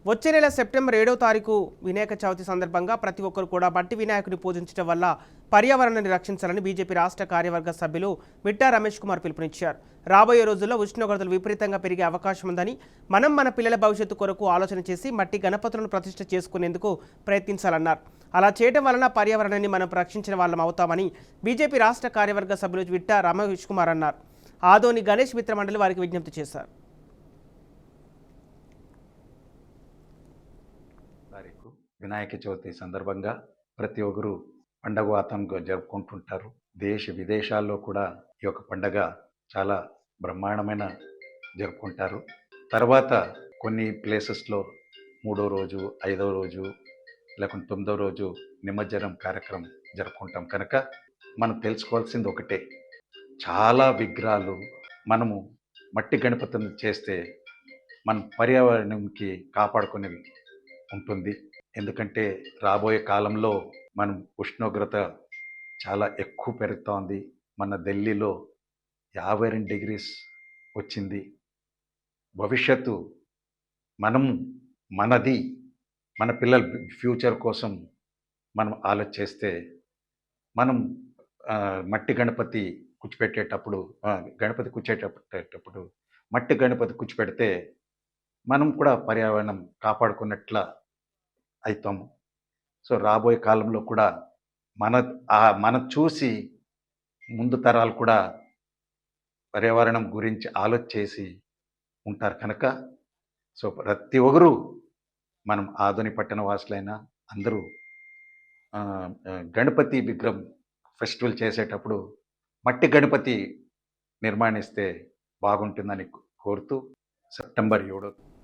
వచ్చే నెల సెప్టెంబర్ 7వ తారీఖు వినాయక చవితి సందర్భంగా ప్రతి ఒక్కరు కూడా మట్టి వినాయకుని పూజించడం వల్ల పర్యావరణాన్ని రక్షించాలని బీజేపీ రాష్ట్ర కార్యవర్గ సభ్యులు విట్టా రమేష్ కుమార్ పిలుపునిచ్చారు. రాబోయే రోజుల్లో ఉష్ణోగ్రతలు విపరీతంగా పెరిగే అవకాశం ఉందని మన పిల్లల భవిష్యత్తు కొరకు ఆలోచన చేసి మట్టి గణపతులను ప్రతిష్ఠ చేసుకునేందుకు ప్రయత్నించాలన్నారు. అలా చేయడం వలన పర్యావరణాన్ని మనం రక్షించిన వాళ్ళం అవుతామని బీజేపీ రాష్ట్ర కార్యవర్గ సభ్యులు విట్టా రమేష్ కుమార్ అన్నారు. ఆదోని గణేష్ మిత్ర మండలి వారికి విజ్ఞప్తి చేశారు. తారీఖు వినాయక చవితి సందర్భంగా ప్రతి ఒక్కరు పండగ వాతావరణంగా జరుపుకుంటుంటారు. దేశ విదేశాల్లో కూడా ఈ యొక్క పండగ చాలా బ్రహ్మాండమైన జరుపుకుంటారు. తర్వాత కొన్ని ప్లేసెస్లో 3వ రోజు 5వ రోజు లేకుంటే 9వ రోజు నిమజ్జనం కార్యక్రమం జరుపుకుంటాం. కనుక మనం తెలుసుకోవాల్సింది ఒకటే, చాలా విగ్రహాలు మనము మట్టి గణపతిని చేస్తే మన పర్యావరణంకి కాపాడుకునేవి ఉంటుంది. ఎందుకంటే రాబోయే కాలంలో మనం ఉష్ణోగ్రత చాలా ఎక్కువ పెరుగుతోంది. మన ఢిల్లీలో 52 డిగ్రీస్ వచ్చింది. భవిష్యత్తు మనం మనది మన పిల్లల ఫ్యూచర్ కోసం మనం ఆలోచిస్తే మనం మట్టి గణపతి కూర్చిపెట్టేటప్పుడు గణపతి కూర్చేటప్పుడు మట్టి గణపతి కూర్చిపెడితే మనం కూడా పర్యావరణం కాపాడుకున్నట్ల అవుతాము. సో రాబోయే కాలంలో కూడా మనం చూసి ముందు తరాలు కూడా పర్యావరణం గురించి ఆలోచించేసి ఉంటారు. కనుక సో ప్రతి ఒక్కరు మనం ఆదోని పట్టణ వాసులైనా అందరూ గణపతి విగ్రహం ఫెస్టివల్ చేసేటప్పుడు మట్టి గణపతి నిర్మాణిస్తే బాగుంటుందని కోరుతూ సెప్టెంబర్ 7